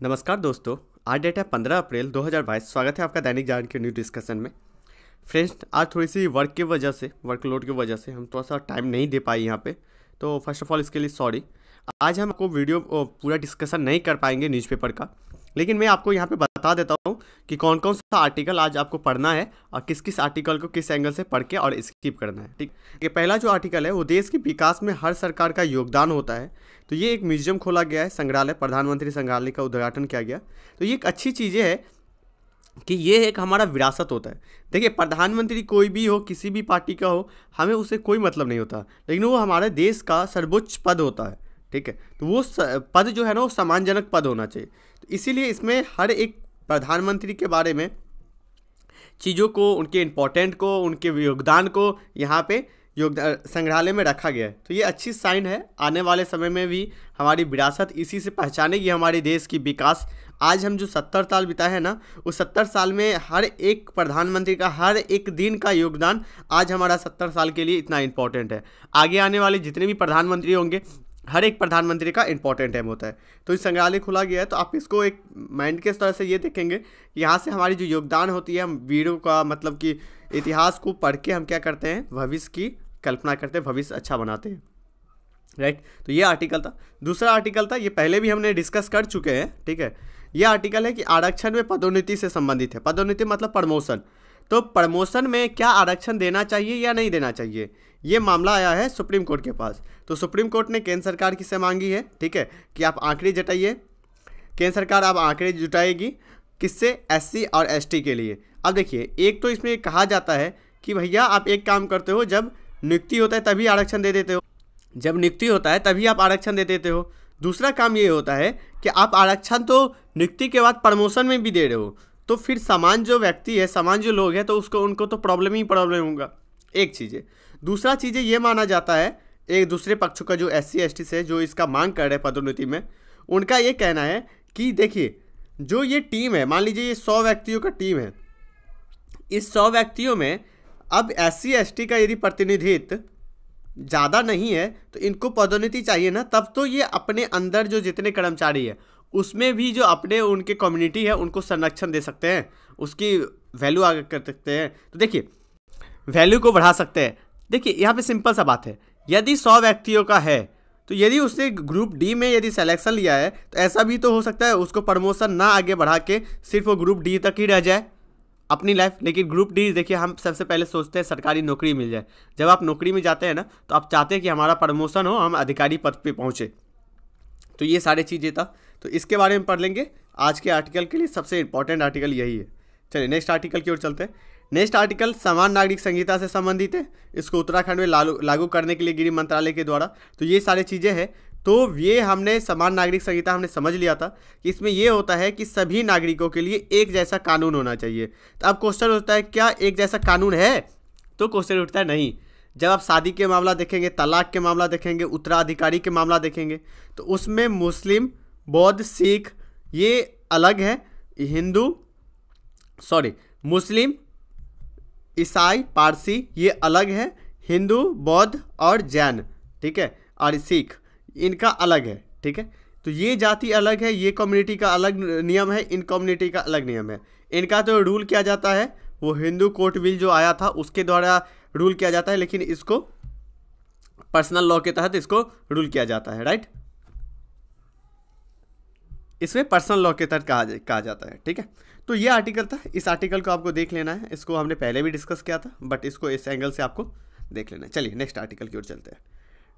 नमस्कार दोस्तों, आज डेट है 15 अप्रैल 2022। स्वागत है आपका दैनिक जागरण के न्यू डिस्कशन में। फ्रेंड्स, आज थोड़ी सी वर्कलोड की वजह से हम थोड़ा सा टाइम नहीं दे पाए यहाँ पे, तो फर्स्ट ऑफ ऑल इसके लिए सॉरी। आज हम आपको वीडियो पूरा डिस्कशन नहीं कर पाएंगे न्यूज़पेपर का, लेकिन मैं आपको यहाँ पे बता देता हूँ कि कौन कौन सा आर्टिकल आज आपको पढ़ना है और किस किस आर्टिकल को किस एंगल से पढ़ के और स्किप करना है। ठीक, ये पहला जो आर्टिकल है वो देश के विकास में हर सरकार का योगदान होता है। तो ये एक म्यूजियम खोला गया है, संग्रहालय, प्रधानमंत्री संग्रहालय का उद्घाटन किया गया। तो ये एक अच्छी चीज़ है कि ये एक हमारा विरासत होता है। देखिए, प्रधानमंत्री कोई भी हो, किसी भी पार्टी का हो, हमें उससे कोई मतलब नहीं होता, लेकिन वो हमारे देश का सर्वोच्च पद होता है। ठीक है, तो वो पद जो है ना वो सम्मानजनक पद होना चाहिए। तो इसीलिए इसमें हर एक प्रधानमंत्री के बारे में चीज़ों को, उनके इम्पोर्टेंट को, उनके योगदान को यहाँ पे योगदान संग्रहालय में रखा गया है। तो ये अच्छी साइन है। आने वाले समय में भी हमारी विरासत इसी से पहचानेगी हमारे देश की विकास। आज हम जो 70 साल बिताए हैं ना, उस 70 साल में हर एक प्रधानमंत्री का हर एक दिन का योगदान आज हमारा 70 साल के लिए इतना इम्पोर्टेंट है। आगे आने वाले जितने भी प्रधानमंत्री होंगे, हर एक प्रधानमंत्री का इंपॉर्टेंट टाइम होता है। तो इस संग्रहालय खोला गया है, तो आप इसको एक माइंड के तरह से ये देखेंगे कि यहाँ से हमारी जो योगदान होती है, हम वीरों का मतलब कि इतिहास को पढ़ के हम क्या करते हैं, भविष्य की कल्पना करते हैं, भविष्य अच्छा बनाते हैं। राइट, तो ये आर्टिकल था। दूसरा आर्टिकल था, ये पहले भी हमने डिस्कस कर चुके हैं। ठीक है, ये आर्टिकल है कि आरक्षण में पदोन्नति से संबंधित है। पदोन्नति मतलब प्रमोशन। तो प्रमोशन में क्या आरक्षण देना चाहिए या नहीं देना चाहिए, ये मामला आया है सुप्रीम कोर्ट के पास। तो सुप्रीम कोर्ट ने केंद्र सरकार की से मांगी है, ठीक है, कि आप आंकड़े जुटाइए। केंद्र सरकार आप आंकड़े जुटाएगी किससे, एससी और एसटी के लिए। अब देखिए, एक तो इसमें कहा जाता है कि भैया आप एक काम करते हो, जब नियुक्ति होता है तभी आरक्षण दे देते हो, जब नियुक्ति होता है तभी आप आरक्षण दे देते हो। दूसरा काम ये होता है कि आप आरक्षण तो नियुक्ति के बाद प्रमोशन में भी दे रहे हो, तो फिर समान जो व्यक्ति है, समान जो लोग हैं, तो उनको तो प्रॉब्लम ही प्रॉब्लम होगा। एक चीज़ है। दूसरा चीज़ ये माना जाता है, एक दूसरे पक्ष का जो एससी एसटी से जो इसका मांग कर रहे हैं पदोन्नति में, उनका ये कहना है कि देखिए, जो ये टीम है, मान लीजिए ये 100 व्यक्तियों का टीम है, इस 100 व्यक्तियों में अब एससी एसटी का यदि प्रतिनिधित्व ज़्यादा नहीं है तो इनको पदोन्नति चाहिए ना। तब तो ये अपने अंदर जो जितने कर्मचारी है उसमें भी जो अपने उनके कम्युनिटी है उनको संरक्षण दे सकते हैं, उसकी वैल्यू आगे कर सकते हैं। तो देखिए, वैल्यू को बढ़ा सकते हैं। देखिए, यहाँ पे सिंपल सा बात है, यदि 100 व्यक्तियों का है तो यदि उसने ग्रुप डी में यदि सिलेक्शन लिया है तो ऐसा भी तो हो सकता है उसको प्रमोशन ना आगे बढ़ा के सिर्फ वो ग्रुप डी तक ही रह जाए अपनी लाइफ। लेकिन ग्रुप डी, देखिए, हम सबसे पहले सोचते हैं सरकारी नौकरी मिल जाए। जब आप नौकरी में जाते हैं ना, तो आप चाहते हैं कि हमारा प्रमोशन हो, हम अधिकारी पद पे पहुँचे। तो ये सारी चीज़ें था, तो इसके बारे में पढ़ लेंगे। आज के आर्टिकल के लिए सबसे इंपॉर्टेंट आर्टिकल यही है। चलिए नेक्स्ट आर्टिकल की ओर चलते हैं। नेक्स्ट आर्टिकल समान नागरिक संहिता से संबंधित है। इसको उत्तराखंड में लागू करने के लिए गृह मंत्रालय के द्वारा। तो ये सारी चीज़ें हैं। तो ये हमने समान नागरिक संहिता हमने समझ लिया था कि इसमें ये होता है कि सभी नागरिकों के लिए एक जैसा कानून होना चाहिए। तो अब क्वेश्चन होता है, क्या एक जैसा कानून है? तो क्वेश्चन उठता है नहीं। जब आप शादी के मामला देखेंगे, तलाक के मामला देखेंगे, उत्तराधिकारी के मामला देखेंगे, तो उसमें मुस्लिम, बौद्ध, सिख ये अलग है, मुस्लिम, ईसाई, पारसी ये अलग है, हिंदू, बौद्ध और जैन, ठीक है, और सिख इनका अलग है। ठीक है, तो ये जाति अलग है, ये कम्युनिटी का अलग नियम है, इन कम्युनिटी का अलग नियम है। इनका तो रूल किया जाता है, वो हिंदू कोर्ट बिल जो आया था उसके द्वारा रूल किया जाता है, लेकिन इसको पर्सनल लॉ के तहत इसको रूल किया जाता है। राइट, इसमें पर्सनल लॉ के तहत कहा जाता है। ठीक है, तो ये आर्टिकल था। इस आर्टिकल को आपको देख लेना है। इसको हमने पहले भी डिस्कस किया था, बट इसको इस एंगल से आपको देख लेना है। चलिए नेक्स्ट आर्टिकल की ओर चलते हैं।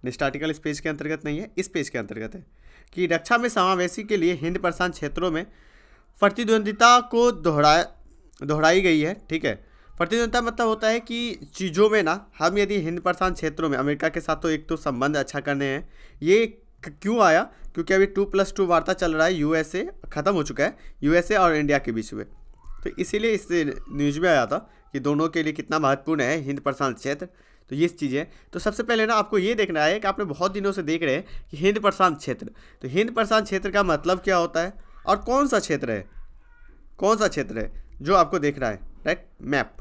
नेक्स्ट आर्टिकल इस पेज के अंतर्गत नहीं है, इस पेज के अंतर्गत है कि रक्षा में समावेशी के लिए हिंद प्रशांत क्षेत्रों में प्रतिद्वंदिता को दोहराई गई है। ठीक है, प्रतिद्वंदिता मतलब होता है कि चीज़ों में ना, हम यदि हिंद प्रशांत क्षेत्रों में अमेरिका के साथ तो एक तो संबंध अच्छा करने हैं। ये क्यों आया? क्योंकि अभी 2+2 वार्ता चल रहा है, यूएसए ख़त्म हो चुका है, यूएसए और इंडिया के बीच में। तो इसीलिए इस न्यूज़ में आया था कि दोनों के लिए कितना महत्वपूर्ण है हिंद प्रशांत क्षेत्र। तो ये चीज़ें, तो सबसे पहले ना आपको ये देखना है कि आपने बहुत दिनों से देख रहे हैं कि हिंद प्रशांत क्षेत्र, तो हिंद प्रशांत क्षेत्र का मतलब क्या होता है और कौन सा क्षेत्र है, कौन सा क्षेत्र है जो आपको देख रहा है। Right, map.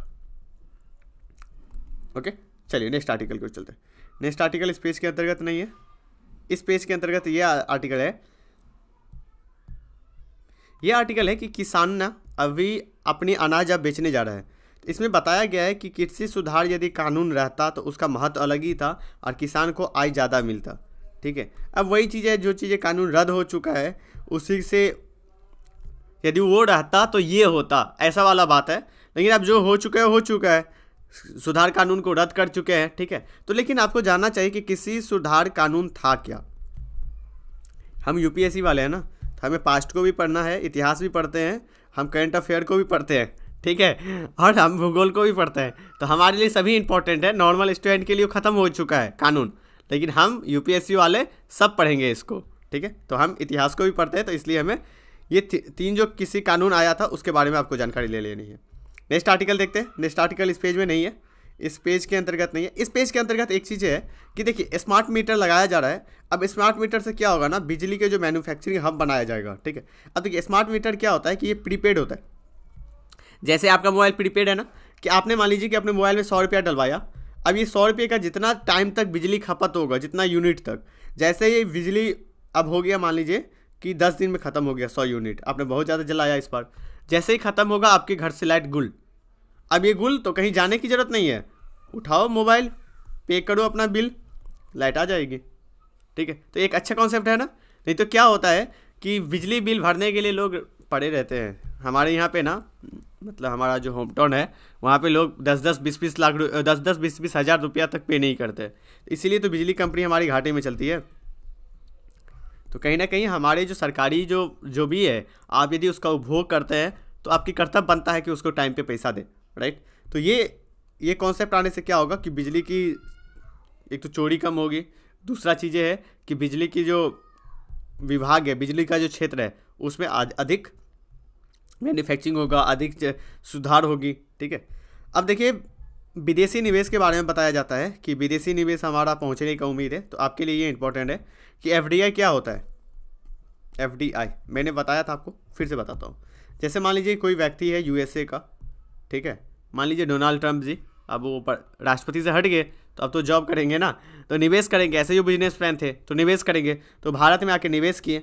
ओके, चलिए नेक्स्ट आर्टिकल की ओर चलते हैं। नेक्स्ट आर्टिकल इस पेज के अंतर्गत नहीं है, इस पेज के अंतर्गत ये आर्टिकल है ये आर्टिकल है कि किसान ना अभी अपनी अनाज अब बेचने जा रहा है। तो इसमें बताया गया है कि कृषि सुधार यदि कानून रहता तो उसका महत्व अलग ही था और किसान को आय ज़्यादा मिलता। ठीक है, अब वही चीज़ है, जो चीज़ें कानून रद्द हो चुका है उसी से यदि वो रहता तो ये होता, ऐसा वाला बात है। लेकिन अब जो हो चुका है, सुधार कानून को रद्द कर चुके हैं। ठीक है, तो लेकिन आपको जानना चाहिए कि कृषि सुधार कानून था क्या। हम यूपीएससी वाले हैं ना, तो हमें पास्ट को भी पढ़ना है, इतिहास भी पढ़ते हैं, हम करंट अफेयर को भी पढ़ते हैं। ठीक है, और हम भूगोल को भी पढ़ते हैं। तो हमारे लिए सभी इंपॉर्टेंट है। नॉर्मल स्टूडेंट के लिए ख़त्म हो चुका है कानून, लेकिन हम यूपीएससी वाले सब पढ़ेंगे इसको। ठीक है, तो हम इतिहास को भी पढ़ते हैं, तो इसलिए हमें ये तीन जो किसी कानून आया था उसके बारे में आपको जानकारी ले लेनी है। नेक्स्ट आर्टिकल देखते हैं। नेक्स्ट आर्टिकल इस पेज में नहीं है, इस पेज के अंतर्गत नहीं है। इस पेज के अंतर्गत एक चीज़ है कि देखिए स्मार्ट मीटर लगाया जा रहा है। अब स्मार्ट मीटर से क्या होगा ना, बिजली के जो मैन्युफैक्चरिंग हब बनाया जाएगा। ठीक है, अब देखिए स्मार्ट मीटर क्या होता है कि ये प्रीपेड होता है। जैसे आपका मोबाइल प्रीपेड है ना, कि आपने मान लीजिए कि अपने मोबाइल में 100 रुपया डलवाया। अब ये 100 रुपये का जितना टाइम तक बिजली खपत होगा, जितना यूनिट तक, जैसे ये बिजली अब हो गया, मान लीजिए कि 10 दिन में ख़त्म हो गया 100 यूनिट, आपने बहुत ज़्यादा जलाया इस बार, जैसे ही ख़त्म होगा आपके घर से लाइट गुल। अब ये गुल तो कहीं जाने की ज़रूरत नहीं है, उठाओ मोबाइल, पे करो अपना बिल, लाइट आ जाएगी। ठीक है, तो एक अच्छा कॉन्सेप्ट है ना। नहीं तो क्या होता है कि बिजली बिल भरने के लिए लोग पड़े रहते हैं। हमारे यहाँ पे ना, मतलब हमारा जो होम टाउन है वहाँ पे लोग 10-10, 20-20 हज़ार रुपया तक पे नहीं करते। इसीलिए तो बिजली कंपनी हमारी घाटे में चलती है। तो कहीं ना कहीं हमारे जो सरकारी जो भी है, आप यदि उसका उपभोग करते हैं तो आपकी कर्तव्य बनता है कि उसको टाइम पे पैसा दे। राइट, तो ये कॉन्सेप्ट आने से क्या होगा कि बिजली की एक तो चोरी कम होगी, दूसरा चीज़ है कि बिजली की जो विभाग है, बिजली का जो क्षेत्र है, उसमें अधिक मैन्युफैक्चरिंग होगा, अधिक सुधार होगी। ठीक है, अब देखिए विदेशी निवेश के बारे में बताया जाता है कि विदेशी निवेश हमारा पहुंचने का उम्मीद है। तो आपके लिए ये इंपॉर्टेंट है कि एफडीआई क्या होता है। एफडीआई मैंने बताया था आपको, फिर से बताता हूँ। जैसे मान लीजिए कोई व्यक्ति है यूएसए का, ठीक है, मान लीजिए डोनाल्ड ट्रंप जी, अब वो राष्ट्रपति से हट गए तो अब तो जॉब करेंगे ना, तो निवेश करेंगे। ऐसे जो बिजनेस प्लान थे तो निवेश करेंगे, तो भारत में आके निवेश किए।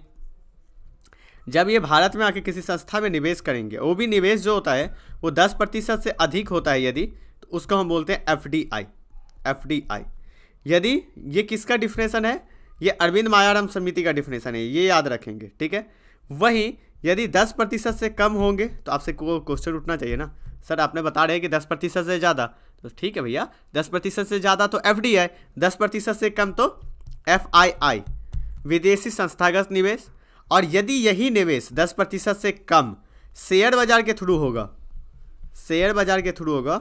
जब ये भारत में आके किसी संस्था में निवेश करेंगे, वो भी निवेश जो होता है वो 10% से अधिक होता है यदि, तो उसको हम बोलते हैं एफडीआई। एफडीआई यदि ये किसका डिफिनेशन है, ये अरविंद मायाराम समिति का डिफिनेशन है, ये याद रखेंगे। ठीक है, वहीं यदि 10% से कम होंगे तो आपसे क्वेश्चन उठना चाहिए ना, सर आपने बता रहे हैं कि 10% से ज़्यादा, तो ठीक है भैया 10% से ज़्यादा तो एफडीआई, 10% से कम तो एफआईआई, विदेशी संस्थागत निवेश। और यदि यही निवेश 10% से कम शेयर बाजार के थ्रू होगा, शेयर बाजार के थ्रू होगा,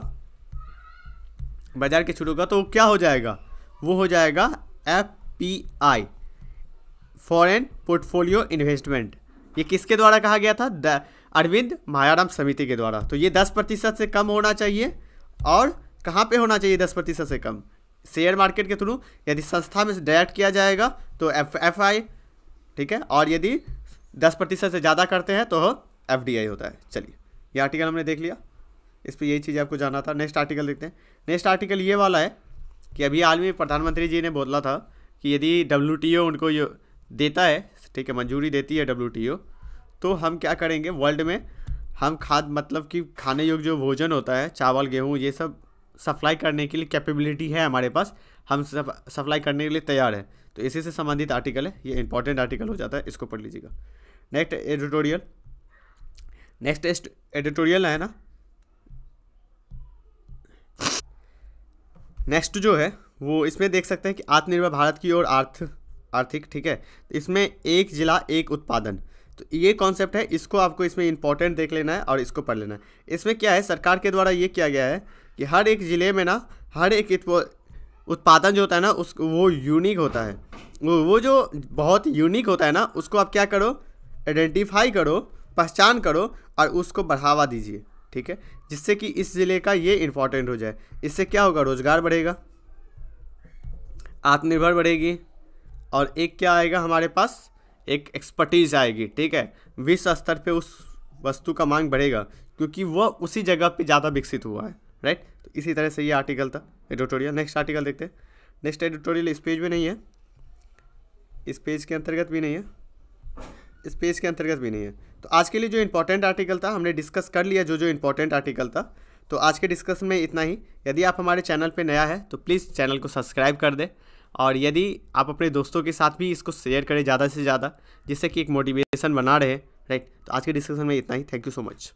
बाजार के थ्रू होगा, तो क्या हो जाएगा, वो हो जाएगा एफपीआई, फॉरेन पोर्टफोलियो इन्वेस्टमेंट। ये किसके द्वारा कहा गया था, अरविंद मायाराम समिति के द्वारा। तो ये 10% से कम होना चाहिए। और कहाँ पे होना चाहिए 10% से कम, शेयर मार्केट के थ्रू। यदि संस्था में से डायरेक्ट किया जाएगा तो एफआई, ठीक है, और यदि 10% से ज़्यादा करते हैं तो एफडीआई होता है। चलिए, ये आर्टिकल हमने देख लिया, इस पर यही चीज़ आपको जानना था। नेक्स्ट आर्टिकल देखते हैं। नेक्स्ट आर्टिकल ये वाला है कि अभी हाल में प्रधानमंत्री जी ने बोला था कि यदि डब्ल्यूटीओ उनको ये देता है, ठीक है, मंजूरी देती है डब्ल्यूटीओ, तो हम क्या करेंगे, वर्ल्ड में हम मतलब कि खाने योग्य जो भोजन होता है, चावल गेहूँ ये सब सप्लाई करने के लिए कैपेबिलिटी है हमारे पास, हम सप्लाई करने के लिए तैयार है। तो इसी से संबंधित आर्टिकल है, ये इंपॉर्टेंट आर्टिकल हो जाता है, इसको पढ़ लीजिएगा। नेक्स्ट एडिटोरियल है ना, नेक्स्ट जो है वो इसमें देख सकते हैं कि आत्मनिर्भर भारत की ओर आर्थिक, ठीक है, तो इसमें एक जिला एक उत्पादन, तो ये कॉन्सेप्ट है, इसको आपको इसमें इंपॉर्टेंट देख लेना है और इसको पढ़ लेना है। इसमें क्या है, सरकार के द्वारा ये किया गया है कि हर एक ज़िले में ना हर एक उत्पादन जो होता है ना वो यूनिक होता है, वो जो बहुत यूनिक होता है ना, उसको आप क्या करो, आइडेंटिफाई करो, पहचान करो और उसको बढ़ावा दीजिए। ठीक है, जिससे कि इस ज़िले का ये इम्पॉर्टेंट हो जाए। इससे क्या होगा, रोजगार बढ़ेगा, आत्मनिर्भर बढ़ेगी, और एक क्या आएगा हमारे पास, एक एक्सपर्टीज आएगी। ठीक है, विश्व स्तर पे उस वस्तु का मांग बढ़ेगा क्योंकि वह उसी जगह पे ज़्यादा विकसित हुआ है। राइट, तो इसी तरह से ये आर्टिकल था, एडिटोरियल। नेक्स्ट आर्टिकल देखते हैं। नेक्स्ट एडिटोरियल इस पेज में नहीं है, इस पेज के अंतर्गत भी नहीं है, इस पेज के अंतर्गत भी नहीं है। तो आज के लिए जो इंपॉर्टेंट आर्टिकल था हमने डिस्कस कर लिया, जो इंपॉर्टेंट आर्टिकल था। तो आज के डिस्कशन में इतना ही। यदि आप हमारे चैनल पे नया है तो प्लीज़ चैनल को सब्सक्राइब कर दें, और यदि आप अपने दोस्तों के साथ भी इसको शेयर करें ज़्यादा से ज़्यादा, जिससे कि एक मोटिवेशन बना रहे। राइट, तो आज के डिस्कशन में इतना ही। Thank you so much.